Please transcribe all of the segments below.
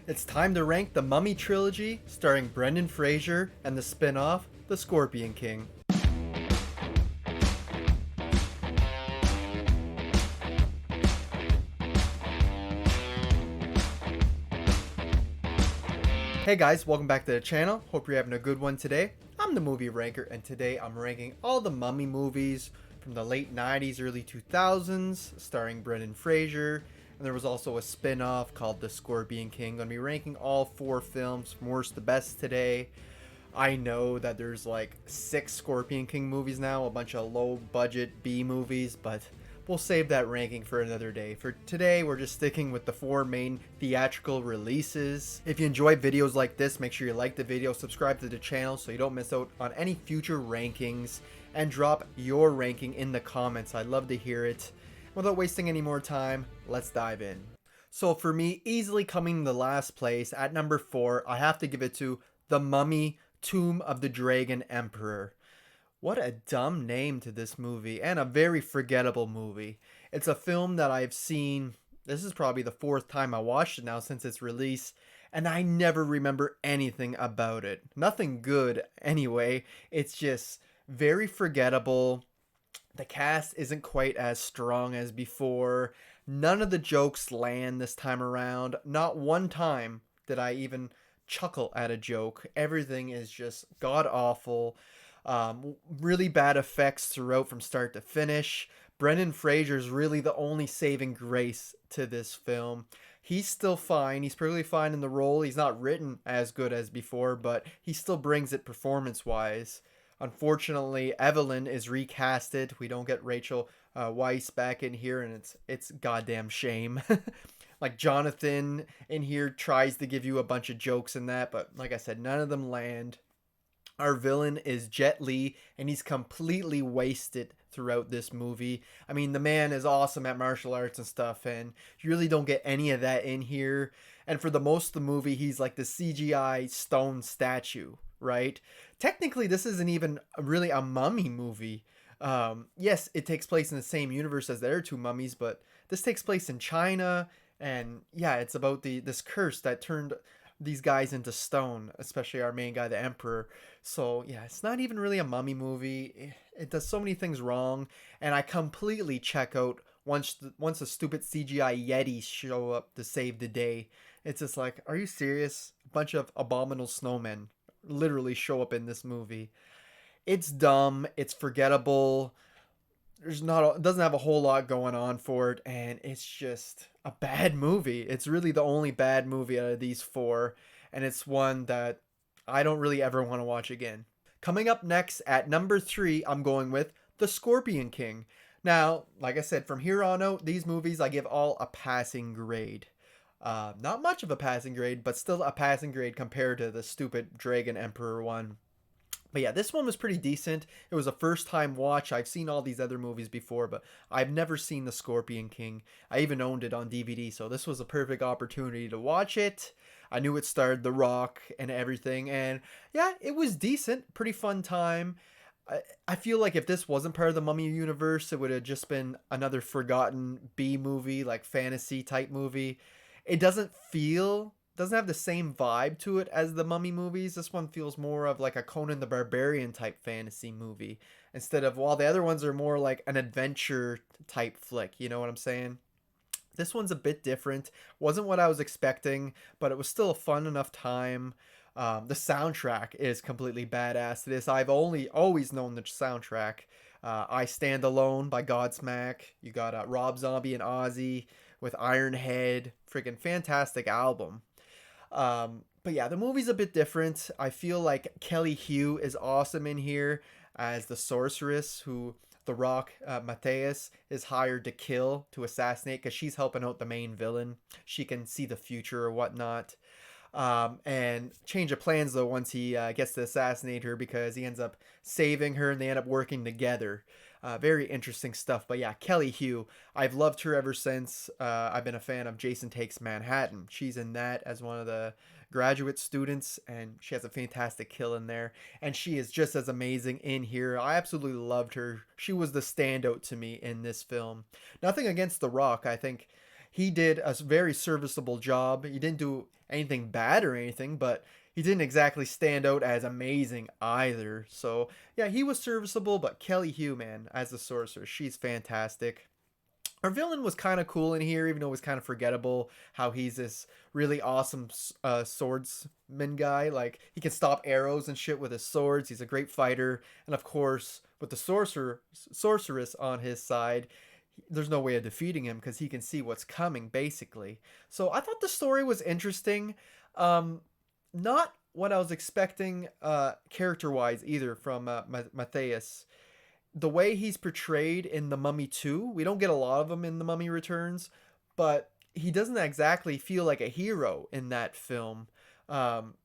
It's time to rank the Mummy Trilogy, starring Brendan Fraser and the spin-off, The Scorpion King. Hey guys, welcome back to the channel. Hope you're having a good one today. I'm the movie ranker, and today I'm ranking all the Mummy movies from the late 90s, early 2000s, starring Brendan Fraser. And there was also a spin-off called The Scorpion King. I'm going to be ranking all four films from worst to best today. I know that there's like 6 Scorpion King movies now, a bunch of low-budget B movies, but we'll save that ranking for another day. For today, we're just sticking with the 4 main theatrical releases. If you enjoy videos like this, make sure you like the video, subscribe to the channel so you don't miss out on any future rankings, and drop your ranking in the comments. I'd love to hear it. Without wasting any more time, let's dive in. So for me, easily coming to last place at number 4, I have to give it to The Mummy: Tomb of the Dragon Emperor. What a dumb name to this movie, and a very forgettable movie. It's a film that I've seen, this is probably the 4th time I watched it now since its release, and I never remember anything about it. Nothing good anyway. It's just very forgettable. The cast isn't quite as strong as before. None of the jokes land this time around. Not one time did I even chuckle at a joke. Everything is just god awful. Really bad effects throughout from start to finish. Brendan Fraser's really the only saving grace to this film. He's still fine. He's perfectly fine in the role. He's not written as good as before, but he still brings it performance-wise. Unfortunately, Evelyn is recasted. We don't get Rachel Weisz back in here, and it's goddamn shame. Like Jonathan in here tries to give you a bunch of jokes in that, but like I said, none of them land. Our villain is Jet Li, and he's completely wasted throughout this movie. I mean, the man is awesome at martial arts and stuff, and you really don't get any of that in here. And for the most of the movie, he's like the CGI stone statue, right? Technically, this isn't even really a mummy movie. Yes, it takes place in the same universe as the other 2 mummies, but this takes place in China, and yeah, it's about this curse that turned these guys into stone, especially our main guy, the Emperor. So yeah, it's not even really a mummy movie. It does so many things wrong, and I completely check out once the stupid CGI Yetis show up to save the day. It's just like, are you serious? A bunch of abominable snowmen literally show up in this movie. It's dumb. It's forgettable. It doesn't have a whole lot going on for it, and it's just a bad movie. It's really the only bad movie out of these 4, and it's one that I don't really ever want to watch again. Coming up next at number 3, I'm going with The Scorpion King. Now, like I said, from here on out, these movies I give all a passing grade. Not much of a passing grade, but still a passing grade compared to the stupid Dragon Emperor one. But yeah, this one was pretty decent. It was a first time watch. I've seen all these other movies before, but I've never seen The Scorpion King. I even owned it on DVD, so this was a perfect opportunity to watch it. I knew it starred The Rock and everything, and yeah, it was decent. Pretty fun time. I feel like if this wasn't part of the Mummy universe, it would have just been another forgotten B movie, like fantasy type movie. It doesn't have the same vibe to it as the Mummy movies. This one feels more of like a Conan the Barbarian type fantasy movie instead of, while the other ones are more like an adventure type flick. You know what I'm saying? This one's a bit different. Wasn't what I was expecting, but it was still a fun enough time. The soundtrack is completely badass to this. I've always known the soundtrack. I Stand Alone by Godsmack. You got Rob Zombie and Ozzy with Iron Head. Freaking fantastic album. But yeah, the movie's a bit different. I feel like Kelly Hu is awesome in here as the sorceress who The Rock, Mateus, is hired to kill, to assassinate, because she's helping out the main villain. She can see the future or whatnot. And change of plans though once he gets to assassinate her, because he ends up saving her and they end up working together. Very interesting stuff. But yeah, Kelly Hu, I've loved her ever since I've been a fan of Jason Takes Manhattan. She's in that as one of the graduate students, and she has a fantastic kill in there. And she is just as amazing in here. I absolutely loved her. She was the standout to me in this film. Nothing against The Rock. I think he did a very serviceable job. He didn't do anything bad or anything, but he didn't exactly stand out as amazing either. So yeah, he was serviceable, but Kelly Hu, man, as the sorcerer, she's fantastic. Our villain was kind of cool in here, even though it was kind of forgettable how he's this really awesome swordsman guy. Like, he can stop arrows and shit with his swords. He's a great fighter. And of course, with the sorceress on his side, there's no way of defeating him because he can see what's coming, basically. So I thought the story was interesting. Not what I was expecting character-wise either from Matthias. The way he's portrayed in The Mummy 2, we don't get a lot of him in The Mummy Returns, but he doesn't exactly feel like a hero in that film.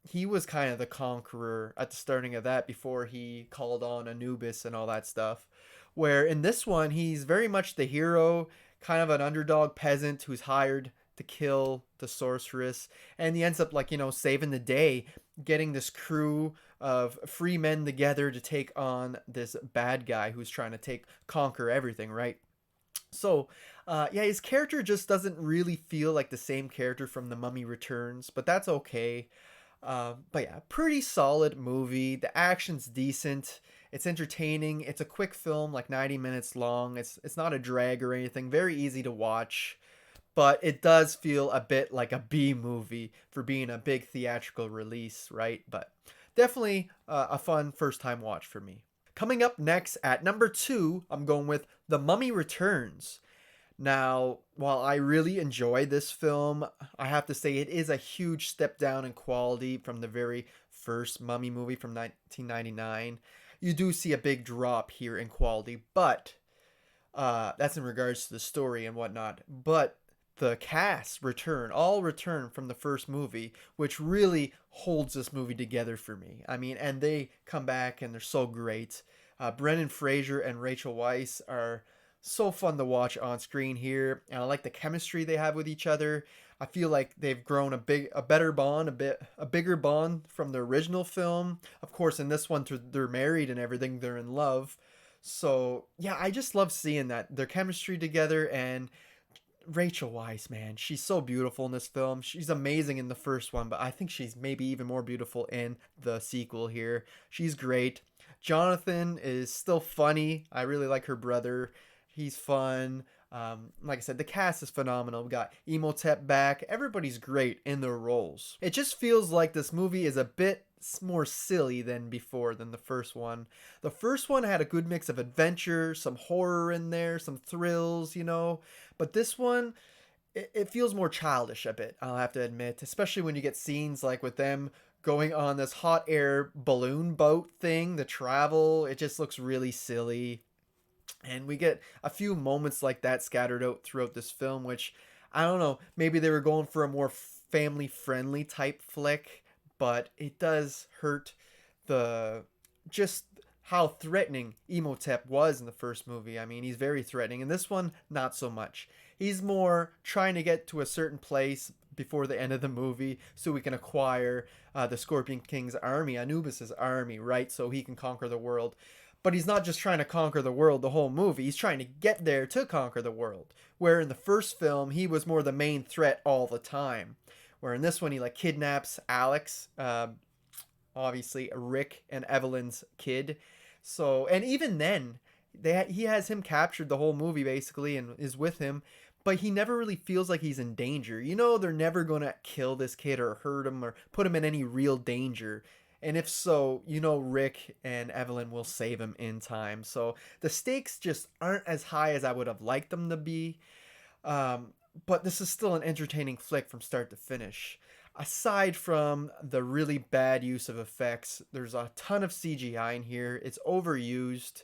He was kind of the conqueror at the starting of that before he called on Anubis and all that stuff. Where in this one, he's very much the hero, kind of an underdog peasant who's hired to kill the sorceress, and he ends up, like, saving the day, getting this crew of free men together to take on this bad guy who's trying to conquer everything, right? So, yeah, his character just doesn't really feel like the same character from The Mummy Returns, but that's okay. But yeah, pretty solid movie. The action's decent. It's entertaining. It's a quick film, like 90 minutes long. It's not a drag or anything. Very easy to watch. But it does feel a bit like a B movie for being a big theatrical release, right? But definitely a fun first time watch for me. Coming up next at number 2, I'm going with The Mummy Returns. Now, while I really enjoy this film, I have to say it is a huge step down in quality from the very first Mummy movie from 1999. You do see a big drop here in quality, but that's in regards to the story and whatnot. But the cast all return from the first movie, which really holds this movie together for me. I mean, and they come back and they're so great. Brendan Fraser and Rachel Weisz are so fun to watch on screen here, and I like the chemistry they have with each other. I feel like they've grown a better bond, a bigger bond from the original film. Of course, in this one, they're married and everything, they're in love. So yeah, I just love seeing that their chemistry together. And Rachel Weisz, man, she's so beautiful in this film. She's amazing in the first one, but I think she's maybe even more beautiful in the sequel here. She's great. Jonathan is still funny. I really like her brother. He's fun. Like I said, the cast is phenomenal. We got Emotep back. Everybody's great in their roles. It just feels like this movie is a bit more silly than the first one. The first one had a good mix of adventure, some horror in there, some thrills. But this one, it feels more childish a bit, I'll have to admit, especially when you get scenes like with them going on this hot air balloon boat thing, the travel. It just looks really silly. And we get a few moments like that scattered out throughout this film, which, I don't know, maybe they were going for a more family friendly type flick, but it does hurt the just how threatening Emotep was in the first movie. I mean, he's very threatening. In this one, not so much. He's more trying to get to a certain place before the end of the movie so we can acquire the Scorpion King's army, Anubis's army, right? So he can conquer the world. But he's not just trying to conquer the world the whole movie. He's trying to get there to conquer the world. Where in the first film, he was more the main threat all the time. Where in this one, he like kidnaps Alex, obviously Rick and Evelyn's kid. So, and even then, he has him captured the whole movie basically and is with him. But he never really feels like he's in danger. They're never going to kill this kid or hurt him or put him in any real danger. And if so, Rick and Evelyn will save him in time. So the stakes just aren't as high as I would have liked them to be. But this is still an entertaining flick from start to finish. Aside from the really bad use of effects, there's a ton of CGI in here. It's overused.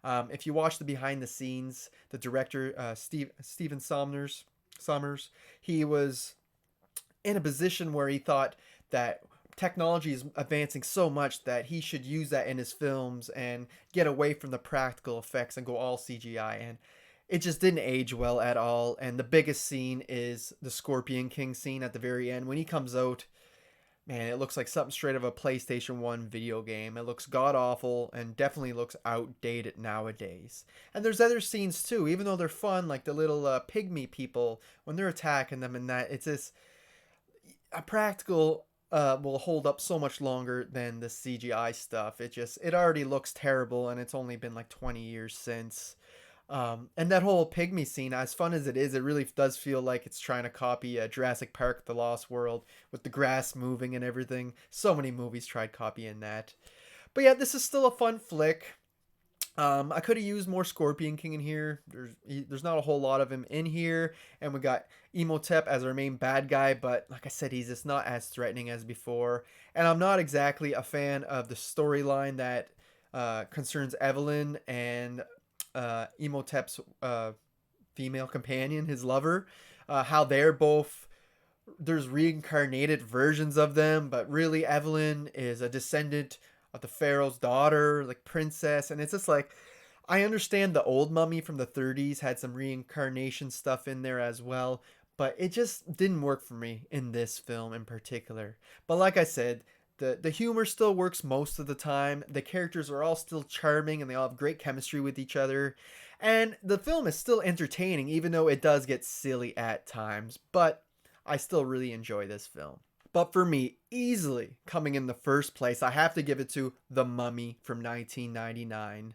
If you watch the behind the scenes, the director, Stephen Sommers, he was in a position where he thought that technology is advancing so much that he should use that in his films and get away from the practical effects and go all CGI. And it just didn't age well at all. And the biggest scene is the Scorpion King scene at the very end when he comes out. Man, it looks like something straight of a PlayStation 1 video game. It looks god awful and definitely looks outdated nowadays. And there's other scenes too, even though they're fun, like the little pygmy people when they're attacking them and that. It's just a practical will hold up so much longer than the CGI stuff. It already looks terrible, and it's only been like 20 years since. And that whole pygmy scene, as fun as it is, it really does feel like it's trying to copy Jurassic Park: The Lost World with the grass moving and everything. So many movies tried copying that. But yeah, this is still a fun flick. I could have used more Scorpion King in here. There's not a whole lot of him in here, and we got Emotep as our main bad guy. But like I said, he's just not as threatening as before. And I'm not exactly a fan of the storyline that concerns Evelyn and Emotep's female companion, his lover. How they're both there's reincarnated versions of them, but really Evelyn is a descendant of the pharaoh's daughter, like princess, and it's just like I understand the old mummy from the 30s had some reincarnation stuff in there as well, but it just didn't work for me in this film in particular. But like I said, the humor still works most of the time. The characters are all still charming and they all have great chemistry with each other. And the film is still entertaining even though it does get silly at times, but I still really enjoy this film. But for me, easily coming in the first place, I have to give it to The Mummy from 1999.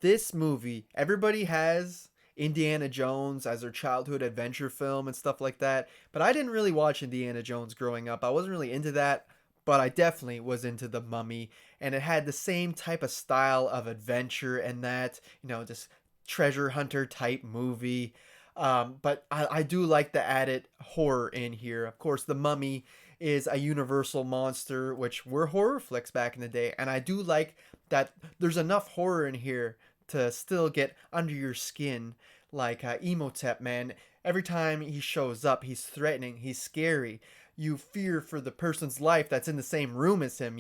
This movie, everybody has Indiana Jones as their childhood adventure film and stuff like that, but I didn't really watch Indiana Jones growing up. I wasn't really into that, but I definitely was into The Mummy, and it had the same type of style of adventure and that, just treasure hunter type movie. But I do like the added horror in here. Of course, The Mummy is a universal monster, which were horror flicks back in the day, and I do like that there's enough horror in here to still get under your skin. Like Emotep, man, every time he shows up, he's threatening, he's scary. You fear for the person's life that's in the same room as him.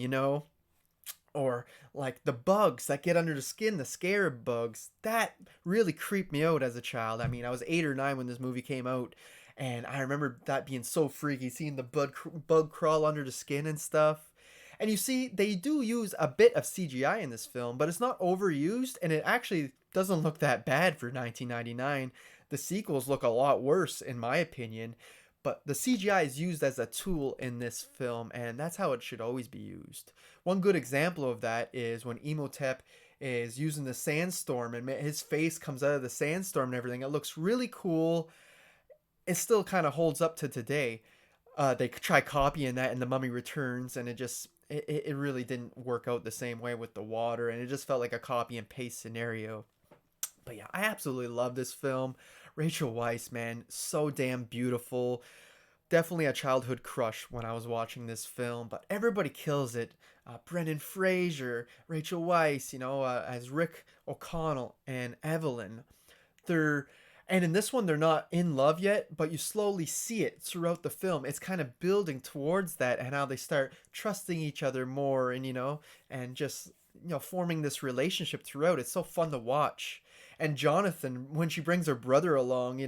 Or like the bugs that get under the skin, the scarab bugs, that really creeped me out as a child. I mean, I was 8 or 9 when this movie came out, and I remember that being so freaky, seeing the bug crawl under the skin and stuff. And you see, they do use a bit of CGI in this film, but it's not overused, and it actually doesn't look that bad for 1999. The sequels look a lot worse, in my opinion, but the CGI is used as a tool in this film, and that's how it should always be used. One good example of that is when Emotep is using the sandstorm and his face comes out of the sandstorm and everything. It looks really cool. It still kind of holds up to today. They try copying that in The Mummy Returns, and it really didn't work out the same way with the water, and it just felt like a copy and paste scenario. But yeah, I absolutely love this film. Rachel Weisz, man, so damn beautiful. Definitely a childhood crush when I was watching this film, but everybody kills it. Brendan Fraser, Rachel Weisz, as Rick O'Connell and Evelyn. They're and in this one they're not in love yet, but you slowly see it throughout the film. It's kind of building towards that and how they start trusting each other more and just forming this relationship throughout. It's so fun to watch. And Jonathan, when she brings her brother along,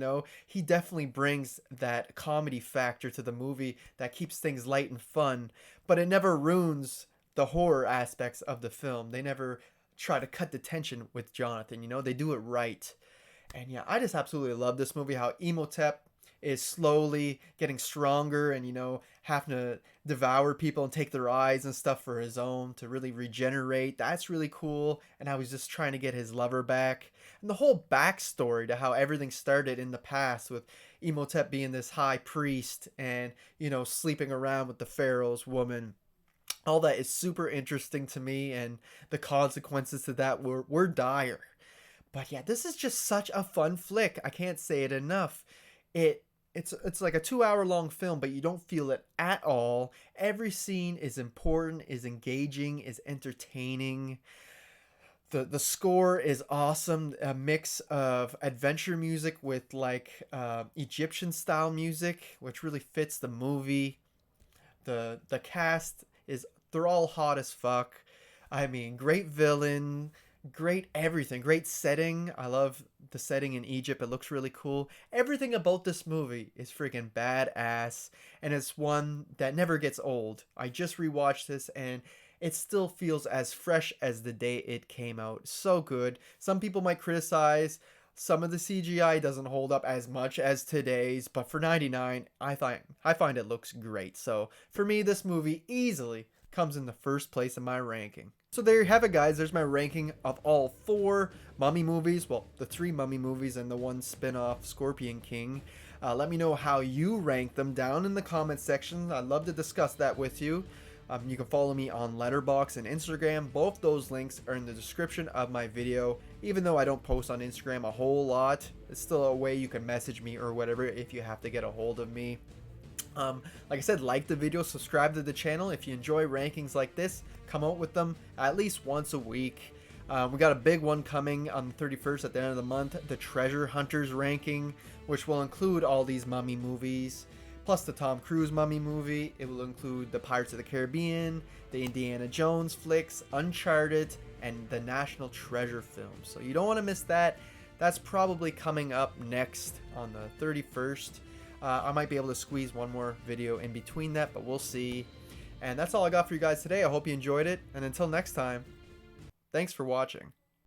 he definitely brings that comedy factor to the movie that keeps things light and fun, but it never ruins the horror aspects of the film. They never try to cut the tension with Jonathan, they do it right. And yeah, I just absolutely love this movie. How Emotep is slowly getting stronger and having to devour people and take their eyes and stuff for his own to really regenerate. That's really cool. And how he's just trying to get his lover back. And the whole backstory to how everything started in the past with Emotep being this high priest and sleeping around with the pharaoh's woman. All that is super interesting to me, and the consequences to that were dire. But yeah, this is just such a fun flick. I can't say it enough. It's like a 2 hour long film, but you don't feel it at all. Every scene is important, is engaging, is entertaining. The score is awesome. A mix of adventure music with like Egyptian style music, which really fits the movie. The cast is they're all hot as fuck. I mean, great villain, great everything, great setting. I love the setting in Egypt. It looks really cool. Everything about this movie is freaking badass, and it's one that never gets old. I just rewatched this and it still feels as fresh as the day it came out. So good. Some people might criticize some of the CGI doesn't hold up as much as today's, but for 99, I find it looks great. So for me, this movie easily comes in the first place in my ranking. So there you have it, guys. There's my ranking of all 4 Mummy movies. Well, the 3 Mummy movies and the 1 spin-off Scorpion King. Let me know how you rank them down in the comment section. I'd love to discuss that with you. You can follow me on Letterboxd and Instagram. Both those links are in the description of my video. Even though I don't post on Instagram a whole lot, it's still a way you can message me or whatever if you have to get a hold of me. Like I said, like the video, subscribe to the channel. If you enjoy rankings like this, come out with them at least once a week. We got a big one coming on the 31st at the end of the month, the Treasure Hunters ranking, which will include all these Mummy movies. Plus the Tom Cruise Mummy movie. It will include the Pirates of the Caribbean, the Indiana Jones flicks, Uncharted, and the National Treasure films. So you don't want to miss that. That's probably coming up next on the 31st. I might be able to squeeze one more video in between that, but we'll see. And that's all I got for you guys today. I hope you enjoyed it. And until next time, thanks for watching.